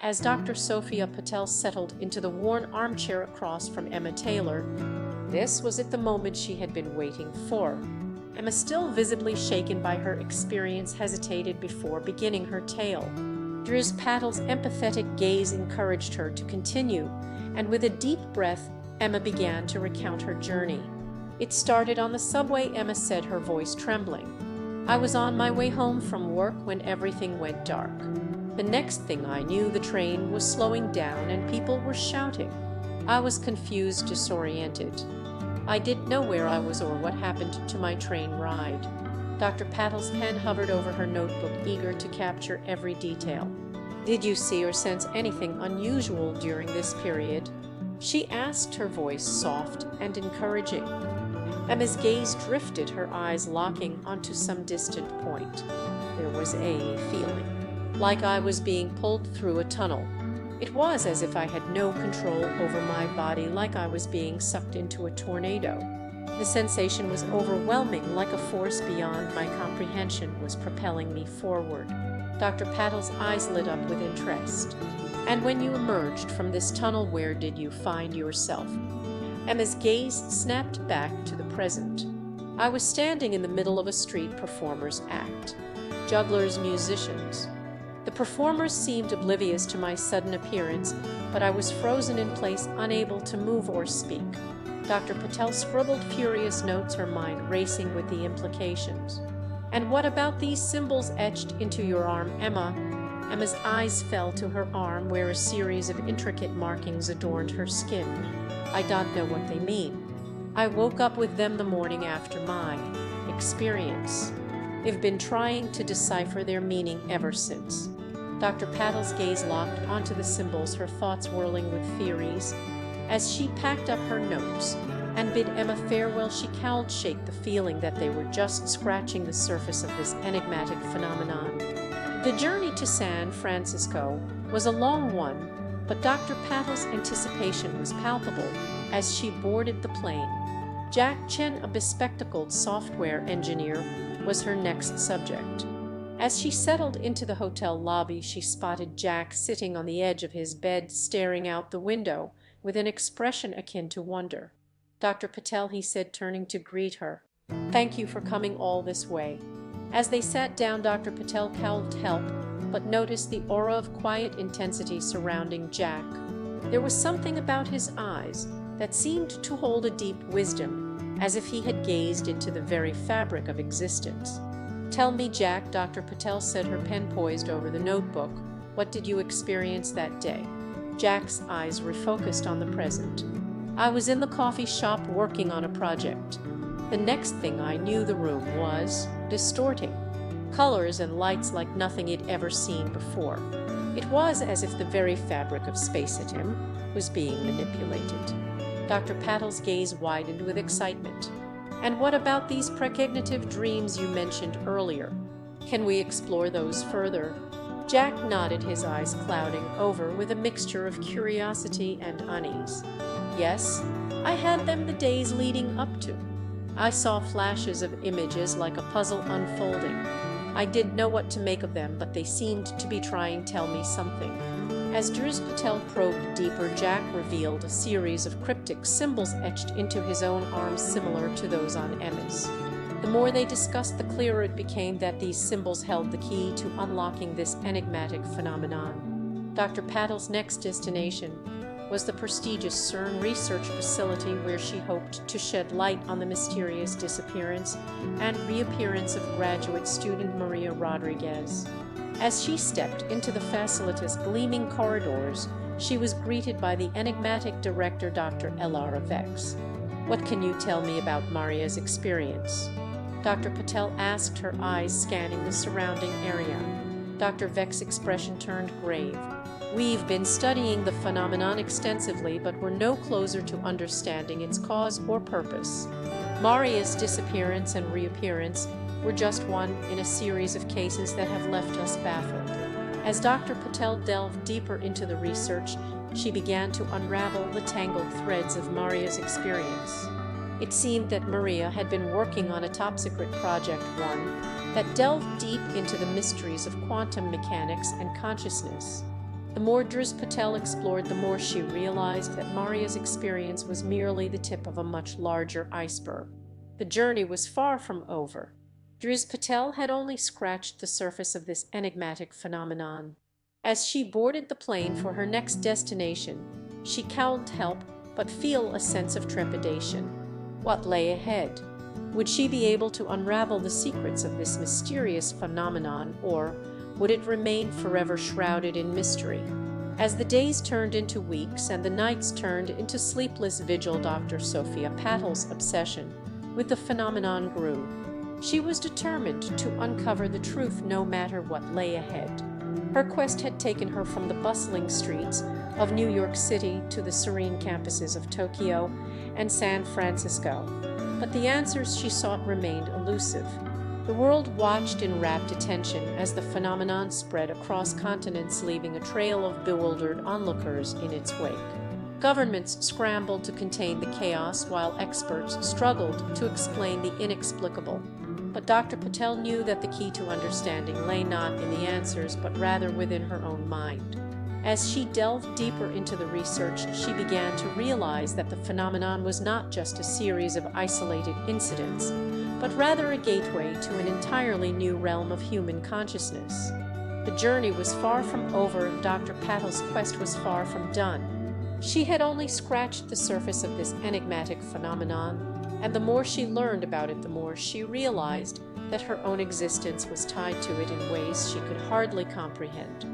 As Dr. Sophia Patel settled into the worn armchair across from Emma Taylor, this was at the moment she had been waiting for. Emma, still visibly shaken by her experience, hesitated before beginning her tale. Druse Patel's empathetic gaze encouraged her to continue, and with a deep breath, Emma began to recount her journey. "It started on the subway," Emma said, her voice trembling. "I was on my way home from work when everything went dark. The next thing I knew, the train was slowing down and people were shouting. I was confused, disoriented. I didn't know where I was or what happened to my train ride." Dr. Patel's pen hovered over her notebook, eager to capture every detail. "Did you see or sense anything unusual during this period?" she asked, her voice soft and encouraging. Emma's gaze drifted, her eyes locking onto some distant point. "There was a feeling, like I was being pulled through a tunnel. It was as if I had no control over my body, like I was being sucked into a tornado. The sensation was overwhelming, like a force beyond my comprehension was propelling me forward." Dr. Patel's eyes lit up with interest. "And when you emerged from this tunnel, where did you find yourself?" Emma's gaze snapped back to the present. "I was standing in the middle of a street performers' act. Jugglers, musicians. The performers seemed oblivious to my sudden appearance, but I was frozen in place, unable to move or speak." Dr. Patel scribbled furious notes, her mind racing with the implications. "And what about these symbols etched into your arm, Emma?" Emma's eyes fell to her arm, where a series of intricate markings adorned her skin. "I don't know what they mean. I woke up with them the morning after my experience. I've been trying to decipher their meaning ever since." Dr. Patel's gaze locked onto the symbols, her thoughts whirling with theories. As she packed up her notes and bid Emma farewell, she cowled, shake the feeling that they were just scratching the surface of this enigmatic phenomenon. The journey to San Francisco was a long one, but Dr. Patel's anticipation was palpable as she boarded the plane. Jack Chen, a bespectacled software engineer, was her next subject. As she settled into the hotel lobby, she spotted Jack sitting on the edge of his bed, staring out the window with an expression akin to wonder. "Dr. Patel," he said, turning to greet her, "thank you for coming all this way." As they sat down, Dr. Patel cowled help, but noticed the aura of quiet intensity surrounding Jack. There was something about his eyes that seemed to hold a deep wisdom, as if he had gazed into the very fabric of existence. "Tell me, Jack," Dr. Patel said, her pen poised over the notebook, "what did you experience that day?" Jack's eyes refocused on the present. "I was in the coffee shop working on a project. The next thing I knew, the room was distorting. Colors and lights like nothing he'd ever seen before. It was as if the very fabric of space at him was being manipulated." Dr. Patel's gaze widened with excitement. "And what about these precognitive dreams you mentioned earlier? Can we explore those further?" Jack nodded, his eyes clouding over with a mixture of curiosity and unease. "Yes, I had them the days leading up to. I saw flashes of images like a puzzle unfolding. I didn't know what to make of them, but they seemed to be trying to tell me something." As Druse Patel probed deeper, Jack revealed a series of cryptic symbols etched into his own arm, similar to those on Emma's. The more they discussed, the clearer it became that these symbols held the key to unlocking this enigmatic phenomenon. Dr. Patel's next destination was the prestigious CERN research facility, where she hoped to shed light on the mysterious disappearance and reappearance of graduate student Maria Rodriguez. As she stepped into the facility's gleaming corridors, she was greeted by the enigmatic director, Dr. Elara Vex. "What can you tell me about Maria's experience?" Dr. Patel asked, her eyes scanning the surrounding area. Dr. Vex's expression turned grave. "We've been studying the phenomenon extensively, but we're no closer to understanding its cause or purpose. Maria's disappearance and reappearance were just one in a series of cases that have left us baffled." As Dr. Patel delved deeper into the research, she began to unravel the tangled threads of Maria's experience. It seemed that Maria had been working on a top-secret project, one that delved deep into the mysteries of quantum mechanics and consciousness. The more Drizzt Patel explored, the more she realized that Maria's experience was merely the tip of a much larger iceberg. The journey was far from over. Drizzt Patel had only scratched the surface of this enigmatic phenomenon. As she boarded the plane for her next destination, she can't help but feel a sense of trepidation. What lay ahead? Would she be able to unravel the secrets of this mysterious phenomenon, or would it remain forever shrouded in mystery? As the days turned into weeks and the nights turned into sleepless vigil, Dr. Sophia Patel's obsession with the phenomenon grew. She was determined to uncover the truth no matter what lay ahead. Her quest had taken her from the bustling streets of New York City to the serene campuses of Tokyo and San Francisco, but the answers she sought remained elusive. The world watched in rapt attention as the phenomenon spread across continents, leaving a trail of bewildered onlookers in its wake. Governments scrambled to contain the chaos, while experts struggled to explain the inexplicable. But Dr. Patel knew that the key to understanding lay not in the answers, but rather within her own mind. As she delved deeper into the research, she began to realize that the phenomenon was not just a series of isolated incidents, but rather a gateway to an entirely new realm of human consciousness. The journey was far from over, and Dr. Patel's quest was far from done. She had only scratched the surface of this enigmatic phenomenon, and the more she learned about it, the more she realized that her own existence was tied to it in ways she could hardly comprehend.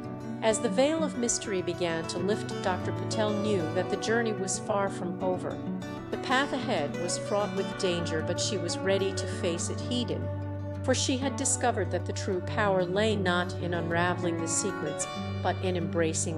As the veil of mystery began to lift, Dr. Patel knew that the journey was far from over. The path ahead was fraught with danger, but she was ready to face it head-on, for she had discovered that the true power lay not in unraveling the secrets, but in embracing